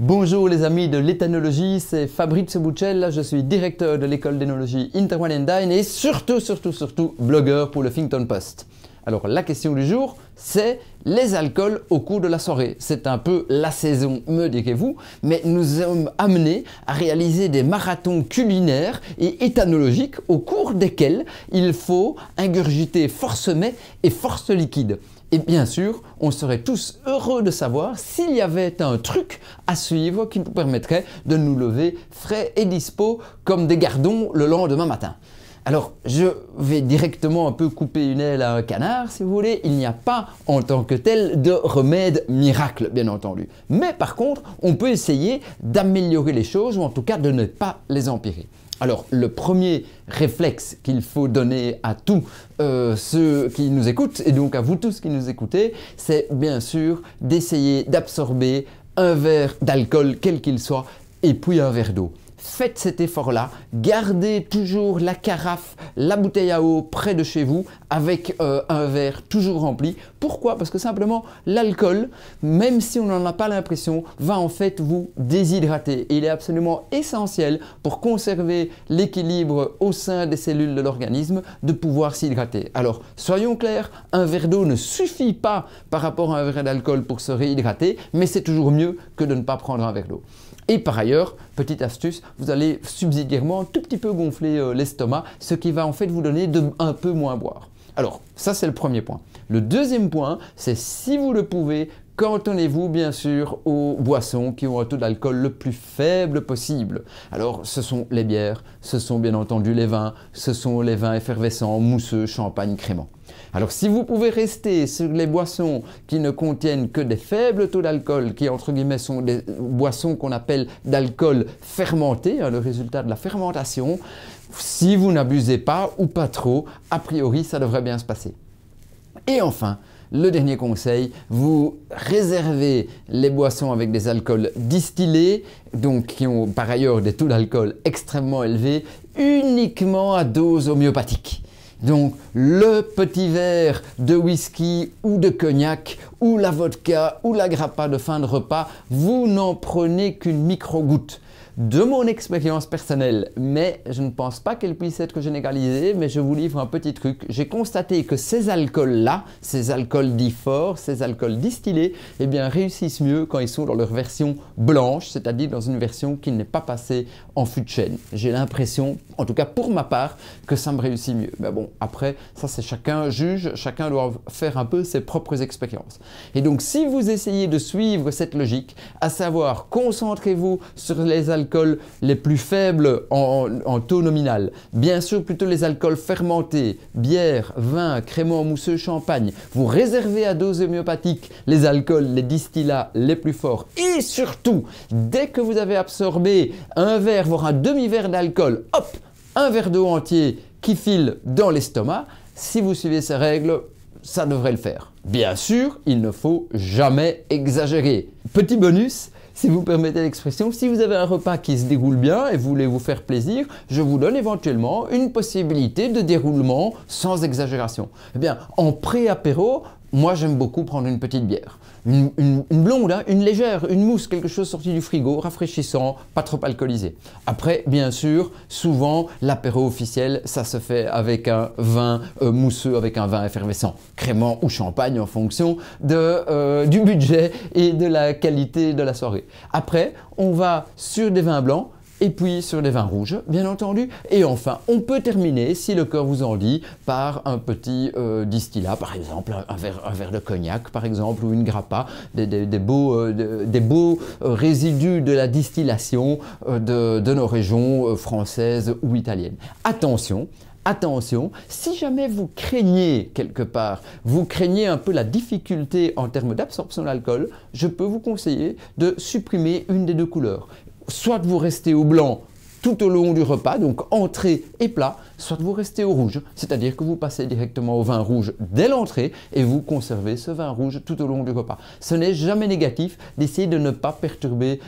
Bonjour les amis de l'éthanologie, c'est Fabrizio Buccella, je suis directeur de l'école d'énologie Interwine & Dine et surtout blogueur pour le Huffington Post. Alors la question du jour, c'est les alcools au cours de la soirée. C'est un peu la saison, me direz-vous, mais nous sommes amenés à réaliser des marathons culinaires et éthanologiques au cours desquels il faut ingurgiter force mets et force liquide. Et bien sûr, on serait tous heureux de savoir s'il y avait un truc à suivre qui nous permettrait de nous lever frais et dispo comme des gardons le lendemain matin. Alors, je vais directement un peu couper une aile à un canard, si vous voulez. Il n'y a pas en tant que tel de remède miracle, bien entendu. Mais par contre, on peut essayer d'améliorer les choses ou en tout cas de ne pas les empirer. Alors, le premier réflexe qu'il faut donner à tous ceux qui nous écoutent, et donc à vous tous qui nous écoutez, c'est bien sûr d'essayer d'absorber un verre d'alcool, quel qu'il soit, et puis un verre d'eau. Faites cet effort-là, gardez toujours la carafe, la bouteille à eau près de chez vous avec un verre toujours rempli. Pourquoi? Parce que simplement l'alcool, même si on n'en a pas l'impression, va en fait vous déshydrater. Et il est absolument essentiel pour conserver l'équilibre au sein des cellules de l'organisme de pouvoir s'hydrater. Alors soyons clairs, un verre d'eau ne suffit pas par rapport à un verre d'alcool pour se réhydrater, mais c'est toujours mieux que de ne pas prendre un verre d'eau. Et par ailleurs, petite astuce, vous allez subsidiairement un tout petit peu gonfler l'estomac, ce qui va en fait vous donner de un peu moins boire. Alors, ça c'est le premier point. Le deuxième point, c'est si vous le pouvez, cantonnez-vous bien sûr aux boissons qui ont un taux d'alcool le plus faible possible. Alors, ce sont les bières, ce sont bien entendu les vins, ce sont les vins effervescents, mousseux, champagne, crémant. Alors si vous pouvez rester sur les boissons qui ne contiennent que des faibles taux d'alcool, qui entre guillemets sont des boissons qu'on appelle d'alcool fermenté, le résultat de la fermentation, si vous n'abusez pas ou pas trop, a priori ça devrait bien se passer. Et enfin, le dernier conseil, vous réservez les boissons avec des alcools distillés, donc qui ont par ailleurs des taux d'alcool extrêmement élevés, uniquement à dose homéopathique. Donc le petit verre de whisky ou de cognac ou la vodka ou la grappa de fin de repas, vous n'en prenez qu'une micro-goutte. De mon expérience personnelle, mais je ne pense pas qu'elle puisse être généralisée, mais je vous livre un petit truc. J'ai constaté que ces alcools-là, ces alcools dits forts, ces alcools distillés, eh bien, réussissent mieux quand ils sont dans leur version blanche, c'est-à-dire dans une version qui n'est pas passée en fût de chêne. J'ai l'impression, en tout cas pour ma part, que ça me réussit mieux. Mais bon, après, ça c'est chacun juge, chacun doit faire un peu ses propres expériences. Et donc, si vous essayez de suivre cette logique, à savoir, concentrez-vous sur les alcools les plus faibles en taux nominal, bien sûr plutôt les alcools fermentés, bière, vin, crémant, mousseux, champagne. Vous réservez à dose homéopathique les alcools, les distillats les plus forts et surtout, dès que vous avez absorbé un verre, voire un demi-verre d'alcool, hop, un verre d'eau entier qui file dans l'estomac. Si vous suivez ces règles, ça devrait le faire. Bien sûr, il ne faut jamais exagérer. Petit bonus, si vous permettez l'expression, si vous avez un repas qui se déroule bien et vous voulez vous faire plaisir, je vous donne éventuellement une possibilité de déroulement sans exagération. Eh bien, en pré-apéro, moi j'aime beaucoup prendre une petite bière. Une blonde, hein, une légère, une mousse, quelque chose sorti du frigo, rafraîchissant, pas trop alcoolisé. Après, bien sûr, souvent, l'apéro officiel, ça se fait avec un vin mousseux, avec un vin effervescent, crémant ou champagne en fonction du budget et de la qualité de la soirée. Après, on va sur des vins blancs, et puis sur des vins rouges, bien entendu. Et enfin, on peut terminer, si le cœur vous en dit, par un petit distillat, par exemple un verre de cognac, par exemple, ou une grappa, des beaux résidus de la distillation de nos régions françaises ou italiennes. Attention, si jamais vous craignez quelque part, vous craignez un peu la difficulté en termes d'absorption d'alcool, je peux vous conseiller de supprimer une des deux couleurs. Soit vous restez au blanc tout au long du repas, donc entrée et plat, soit vous restez au rouge, c'est-à-dire que vous passez directement au vin rouge dès l'entrée et vous conservez ce vin rouge tout au long du repas. Ce n'est jamais négatif d'essayer de ne pas perturber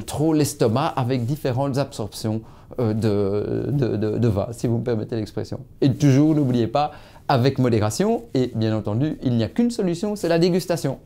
trop l'estomac avec différentes absorptions de vin, si vous me permettez l'expression. Et toujours, n'oubliez pas, avec modération, et bien entendu, il n'y a qu'une solution, c'est la dégustation.